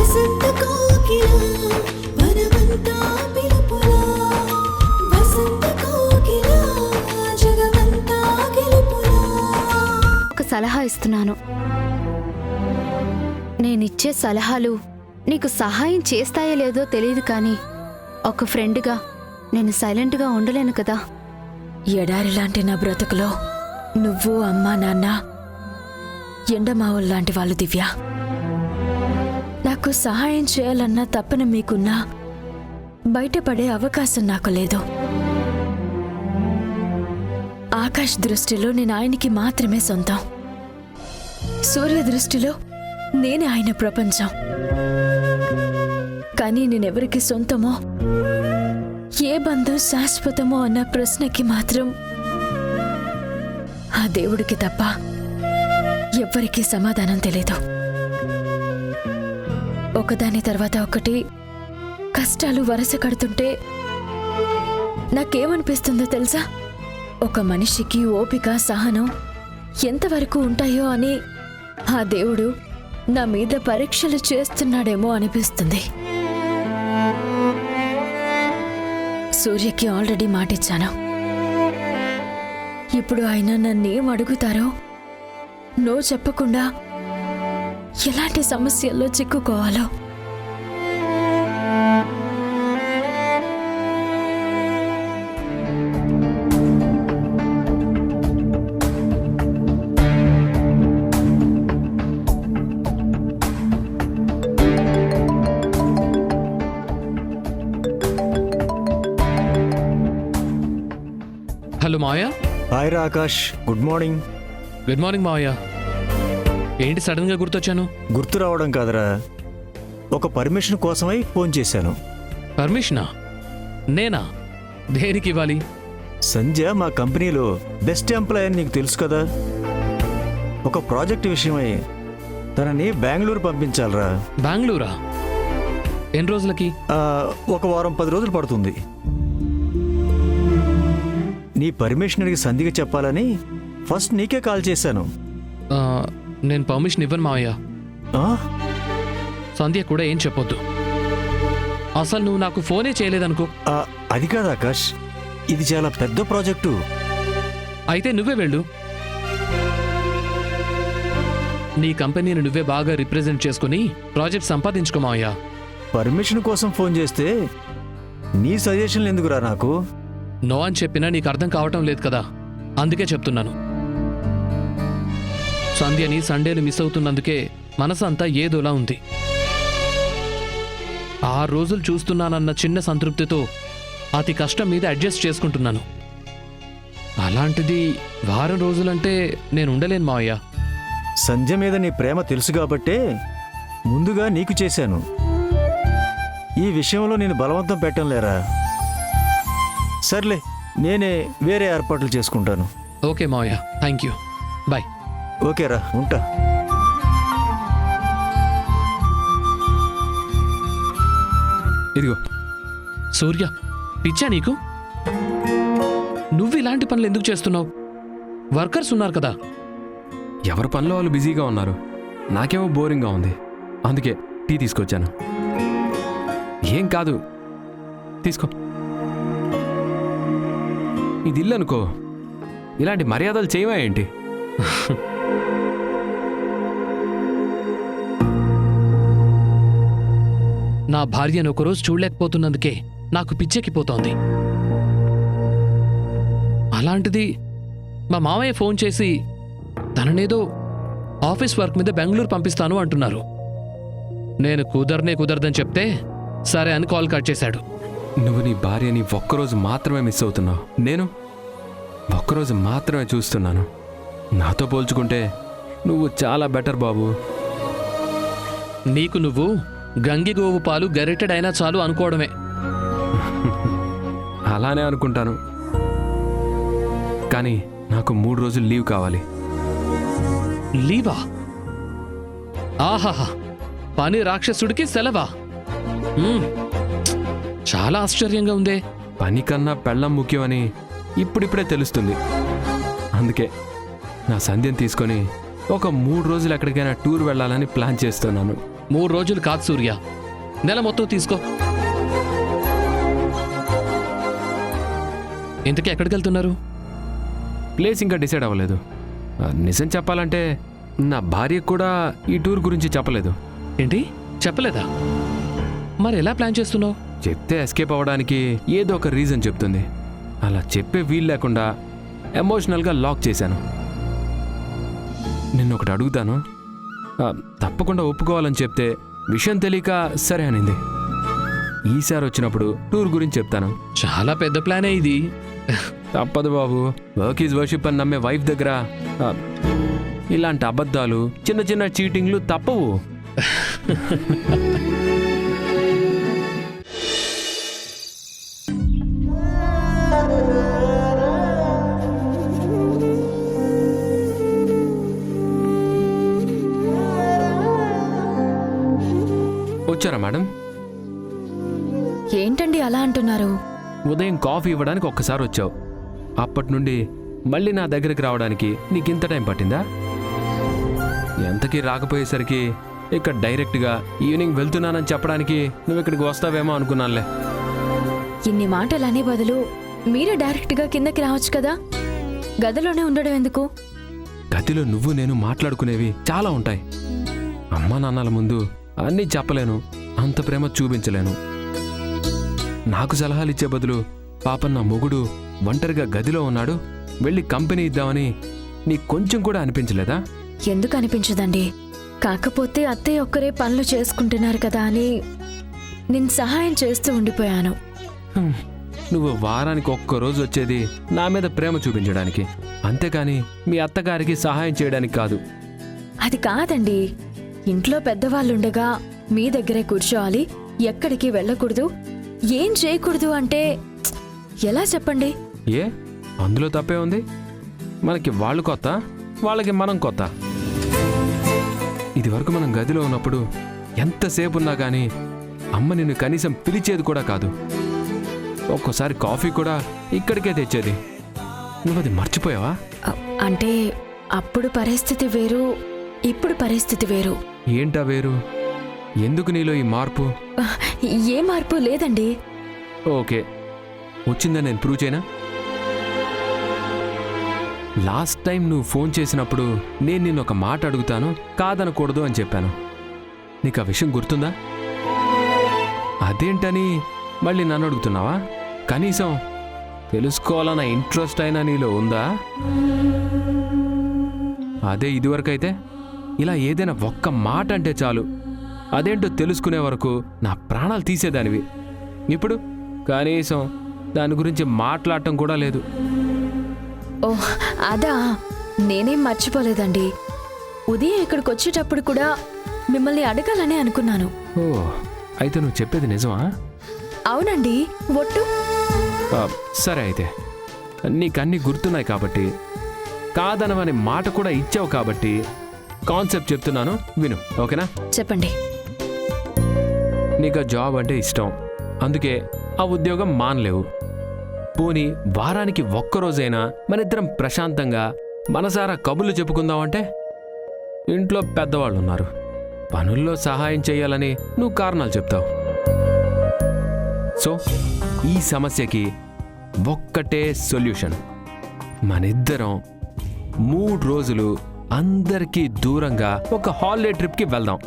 వసంత కోకిల వనమంతా పిలుపులా వసంత కోకిల జగమంతా గెలుపులా. ఒక సలహా ఇస్తున్నాను. నేనిచ్చే సలహాలు నీకు సహాయం చేస్తాయో లేదో తెలియదు, కానీ ఒక ఫ్రెండ్గా నేను సైలెంట్గా ఉండలేను కదా. ఎడారిలాంటి నా బ్రతుకులో నువ్వు, అమ్మా, నాన్న ఎండమావుల్లాంటి వాళ్ళు దివ్య. నాకు సహాయం చేయాలన్న తప్పన మీకున్నా బయటపడే అవకాశం నాకు లేదు. ఆకాష్ దృష్టిలో నేను ఆయనకి మాత్రమే సొంతం. సూర్య దృష్టిలో నేనే ఆయన ప్రపంచం. కానీ నేనెవరికి సొంతమో, ఏ బంధం శాశ్వతమో అన్న ప్రశ్నకి మాత్రం ఆ దేవుడికి తప్ప ఎవ్వరికీ సమాధానం తెలీదు. ఒకదాని తర్వాత ఒకటి కష్టాలు వరుస కడుతుంటే నాకేమనిపిస్తుందో తెలుసా? ఒక మనిషికి ఓపిక, సహనం ఎంతవరకు ఉంటాయో అని ఆ దేవుడు నా మీద పరీక్షలు చేస్తున్నాడేమో అనిపిస్తుంది. సూర్యకి ఆల్రెడీ మాటిచ్చాను. ఇప్పుడు ఆయన నన్నేం అడుగుతారో నో చెప్పకుండా ఎలాంటి సమస్యల్లో చిక్కుకోవాలో. హలో మావయ్య. హాయ్ రా Akash, good morning. Good morning మావయ్య. ఏంటి సడన్గా గుర్తొచ్చాను? గుర్తు రావడం కాదురా, ఒక పర్మిషన్ కోసమై ఫోన్ చేశాను. పర్మిషనా? నేనా? దేనికి ఇవ్వాలి? సంధ్య మా కంపెనీలో బెస్ట్ ఎంప్లాయ్ అని నీకు తెలుసు కదా. ఒక ప్రాజెక్ట్ విషయమై తనని బెంగళూరు పంపించాలరా. బెంగళూరా? ఎన్ని రోజులకి? ఒక వారం 10 రోజులు పడుతుంది. నీ పర్మిషన్ అడిగి సంధ్యకి చెప్పాలని ఫస్ట్ నీకే కాల్ చేశాను. నేను పర్మిషన్ ఇవ్వను మావయ్య. సంధ్య కూడా ఏం చెప్పొద్దు. అసలు నువ్వు నాకు ఫోనే చేయలేదనుకో. అది కాదు ఆకాష్, ఇది చాలా పెద్ద ప్రాజెక్టు. అయితే నువ్వే వెళ్ళు. నీ కంపెనీని నువ్వే బాగా రిప్రజెంట్ చేసుకుని ప్రాజెక్ట్ సంపాదించుకో మావయ్య. పర్మిషన్ కోసం ఫోన్ చేస్తే నీ సజెషన్లు ఎందుకురా నాకు? నో అని చెప్పినా నీకు అర్థం కావటం లేదు కదా, అందుకే చెప్తున్నాను. సంధ్యని సండేలు మిస్ అవుతున్నందుకే మనసంతా ఏదోలా ఉంది. 6 రోజులు చూస్తున్నానన్న చిన్న సంతృప్తితో అతి కష్టం మీద అడ్జస్ట్ చేసుకుంటున్నాను. అలాంటిది వారం రోజులంటే నేను ఉండలేను మావయ్య. సంధ్య మీద నీ ప్రేమ తెలుసు కాబట్టే ముందుగా నీకు చేశాను. ఈ విషయంలో నేను బలవంతం పెట్టం లేరా. సర్లే, నేనే వేరే ఏర్పాట్లు చేసుకుంటాను. ఓకే మావయ్య, థ్యాంక్ యూ, బాయ్. ఓకేరా, ఉంటా. ఇదిగో. సూర్య, పిచ్చా నీకు? నువ్వు ఇలాంటి పనులు ఎందుకు చేస్తున్నావు? వర్కర్స్ ఉన్నారు కదా. ఎవరి పనిలో వాళ్ళు బిజీగా ఉన్నారు, నాకేమో బోరింగ్గా ఉంది. అందుకే టీ తీసుకొచ్చాను. ఏం కాదు, తీసుకో. ఇది ఇల్లు అనుకో, ఇలాంటి మర్యాదలు చేయవా ఏంటి? నా భార్యను ఒకరోజు చూడలేకపోతున్నందుకే నాకు పిచ్చెక్కిపోతోంది. అలాంటిది మా మామయ్య ఫోన్ చేసి తననేదో ఆఫీస్ వర్క్ మీద బెంగళూరు పంపిస్తాను అంటున్నారు. నేను కుదరదని చెప్తే సరే అని కాల్ కట్ చేశాడు. నువ్వు నీ భార్యని ఒక్కరోజు మాత్రమే మిస్ అవుతున్నావు, నేను ఒక్కరోజు మాత్రమే చూస్తున్నాను. నాతో పోల్చుకుంటే నువ్వు చాలా బెటర్ బాబు. నీకు నువ్వు గంగిగోవు పాలు గరిటెడైనా చాలు అనుకోవడమే. అలానే అనుకుంటాను, కానీ నాకు 3 రోజులు లీవ్ కావాలి. లీవా? ఆహాహా, పని రాక్షసుడికి సెలవా? చాలా ఆశ్చర్యంగా ఉందే. పని కన్నా పెళ్ళం ముఖ్యమని ఇప్పుడిప్పుడే తెలుస్తుంది. అందుకే నా సంధ్యను తీసుకొని ఒక 3 రోజులు ఎక్కడికైనా టూర్ వెళ్ళాలని ప్లాన్ చేస్తున్నాను. 3 రోజులు కాదు సూర్య, నెల మొత్తం తీసుకో. ఇంతకీ ఎక్కడికి వెళ్తున్నారు? ప్లేస్ ఇంకా డిసైడ్ అవ్వలేదు. నిజం చెప్పాలంటే నా భార్యకు కూడా ఈ టూర్ గురించి చెప్పలేదు. ఏంటి, చెప్పలేదా? మరి ఎలా ప్లాన్ చేస్తున్నావు? చెప్తే ఎస్కేప్ అవ్వడానికి ఏదో ఒక రీజన్ చెప్తుంది. అలా చెప్పే వీలు లేకుండా ఎమోషనల్గా లాక్ చేశాను. నిన్నొకటి అడుగుతాను, తప్పకుండా ఒప్పుకోవాలని చెప్తే విషయం తెలియక సరే అనింది. ఈసారి వచ్చినప్పుడు టూర్ గురించి చెప్తాను. చాలా పెద్ద ప్లానే ఇది. తప్పదు బాబు, వర్క్ ఈజ్ వర్షిప్ అని నమ్మే వైఫ్ దగ్గర ఇలాంటి అబద్ధాలు, చిన్న చిన్న చీటింగ్లు తప్పవు. వచ్చారా మేడం? ఏంటండి అలా అంటున్నారు? ఉదయం కాఫీ ఇవ్వడానికి ఒక్కసారి వచ్చావు. అప్పటి నుండి మళ్ళీ నా దగ్గరికి రావడానికి నీకు ఇంత టైం పట్టిందా? ఎంతకీ రాకపోయేసరికి ఇక్కడ డైరెక్ట్గా ఈవినింగ్ వెళ్తున్నానని చెప్పడానికి నువ్వు ఇక్కడికి వస్తావేమో అనుకున్నానులే. ఇన్ని మాటలు అనే బదులు మీరే డైరెక్ట్గా కిందకి రావచ్చు కదా, గదిలోనే ఉండడం ఎందుకు? గదిలో నువ్వు నేను మాట్లాడుకునేవి చాలా ఉంటాయి. అమ్మా నాన్నల ముందు అన్నీ చెప్పలేను, అంత ప్రేమ చూపించలేను. నాకు సలహాలు ఇచ్చే బదులు పాపం నా మొగుడు ఒంటరిగా గదిలో ఉన్నాడు, వెళ్ళి కంపెనీ ఇద్దామని నీకు కొంచెం కూడా అనిపించలేదా? ఎందుకు అనిపించదండి, కాకపోతే అత్తయ్య ఒక్కరే పనులు చేసుకుంటున్నారు కదా అని నేను సహాయం చేస్తూ ఉండిపోయాను. నువ్వు వారానికి ఒక్కరోజు వచ్చేది నా మీద ప్రేమ చూపించడానికి, అంతేకాని మీ అత్తగారికి సహాయం చేయడానికి కాదు. అది కాదండి, ఇంట్లో పెద్దవాళ్ళుండగా మీ దగ్గరే కూర్చోవాలి, ఎక్కడికి వెళ్ళకూడదు, ఏం చేయకూడదు అంటే ఎలా చెప్పండి? ఏ అందులో తప్పే ఉంది? మనకి వాళ్ళు కొత్త, వాళ్ళకి మనం కొత్త. ఇదివరకు మనం గదిలో ఉన్నప్పుడు ఎంతసేపు ఉన్నా కానీ అమ్మ నిన్ను కనీసం పిలిచేది కూడా కాదు. ఒక్కోసారి కాఫీ కూడా ఇక్కడికే తెచ్చేది. నువ్వు అది మర్చిపోయావా? అంటే అప్పుడు పరిస్థితి వేరు, ఇప్పుడు పరిస్థితి వేరు. ఏంటా వేరు? ఎందుకు నీలో ఈ మార్పు? ఏ మార్పు లేదండి. ఓకే, వచ్చిందని నేను ప్రూవ్ చేయనా? లాస్ట్ టైం నువ్వు ఫోన్ చేసినప్పుడు నేను నిన్ను ఒక మాట అడుగుతాను, కాదనకూడదు అని చెప్పాను. నీకు ఆ విషయం గుర్తుందా? అదేంటని మళ్ళీ నన్ను అడుగుతున్నావా? కనీసం తెలుసుకోవాలన్న ఇంట్రెస్ట్ అయినా నీలో ఉందా? అదే ఇదివరకైతే ఇలా ఏదైనా ఒక్క మాట అంటే చాలు, అదేంటో తెలుసుకునే వరకు నా ప్రాణాలు తీసేదానివి. ఇప్పుడు కనీసం దాని గురించి మాట్లాడటం కూడా లేదు. ఓహ్ అదా, నేనేం మర్చిపోలేదండి. ఉదయం ఇక్కడికి వచ్చేటప్పుడు కూడా మిమ్మల్ని అడగాలని అనుకున్నాను. ఓ, అయితే నువ్వు చెప్పేది నిజమా? అవునండి, ఒట్టు. సరే, అయితే నీకన్నీ గుర్తున్నాయి కాబట్టి, కాదనవని మాట కూడా ఇచ్చావు కాబట్టి కాన్సెప్ట్ చెప్తున్నాను, విను. ఓకేనా? చెప్పండి. నీకు ఆ జాబ్ అంటే ఇష్టం, అందుకే ఆ ఉద్యోగం మానలేవు. పోనీ వారానికి ఒక్కరోజైనా మనిద్దరం ప్రశాంతంగా మనసారా కబుర్లు చెప్పుకుందామంటే ఇంట్లో పెద్దవాళ్ళు ఉన్నారు, పనుల్లో సహాయం చేయాలని నువ్వు కారణాలు చెప్తావు. సో ఈ సమస్యకి ఒక్కటే సొల్యూషన్. మనిద్దరం 3 రోజులు అందరికీ దూరంగా ఒక హాలిడే ట్రిప్కి వెళ్దాం.